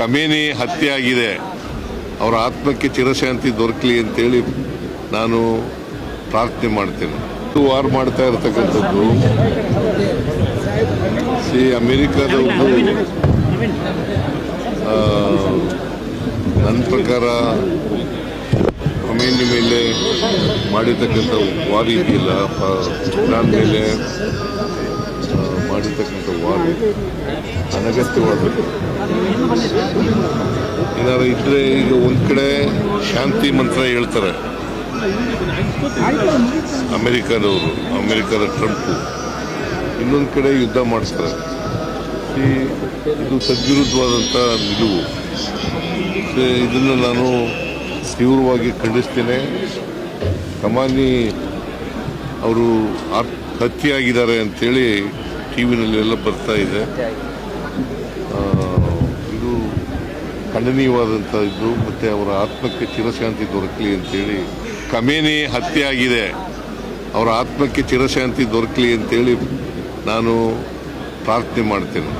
Khamenei ಹತ್ಯೆ ಆಗಿದೆ, ಅವರ ಆತ್ಮಕ್ಕೆ ಚಿರಶಾಂತಿ ದೊರಕಲಿ ಅಂತೇಳಿ ನಾನು ಪ್ರಾರ್ಥನೆ ಮಾಡ್ತೇನೆ. ವಾರ್ ಮಾಡ್ತಾ ಇರತಕ್ಕಂಥದ್ದು ಅಮೆರಿಕದ ನನ್ನ ಪ್ರಕಾರ ಖಮೇನಿ ಮೇಲೆ ಮಾಡಿರ್ತಕ್ಕಂಥ ವಾರ್ ಇದೆಯಲ್ಲ, ಇರಾನ್ ಮೇಲೆ ಮಾಡಿರ್ತಕ್ಕಂಥ ವಾರ್ ಅನಗತ್ಯವಾದದ್ದು. ಏನಾದ್ರು ಇದ್ರೆ ಈಗ ಒಂದು ಕಡೆ ಶಾಂತಿ ಮಂತ್ರ ಹೇಳ್ತಾರೆ ಅಮೆರಿಕದ ಟ್ರಂಪು, ಇನ್ನೊಂದು ಕಡೆ ಯುದ್ಧ ಮಾಡಿಸ್ತಾರೆ. ಇದು ತದ್ವಿರುದ್ಧವಾದಂಥ ನಿಲುವು. ಇದನ್ನು ನಾನು ತೀವ್ರವಾಗಿ ಖಂಡಿಸ್ತೇನೆ. ಖಮೇನಿ ಅವರು ಹತ್ಯೆಯಾಗಿದ್ದಾರೆ ಅಂತೇಳಿ ಟಿವಿನಲ್ಲೆಲ್ಲ ಬರ್ತಾ ಇದೆ. ಇದು ಖಂಡನೀಯವಾದಂಥ ಇದು. ಮತ್ತು ಅವರ ಆತ್ಮಕ್ಕೆ ಚಿರಶಾಂತಿ ದೊರಕಲಿ ಅಂತೇಳಿ ಖಮೇನಿ ಹತ್ಯೆ ಆಗಿದೆ, ಅವರ ಆತ್ಮಕ್ಕೆ ಚಿರಶಾಂತಿ ದೊರಕಲಿ ಅಂತೇಳಿ ನಾನು ಪ್ರಾರ್ಥನೆ ಮಾಡ್ತೇನೆ.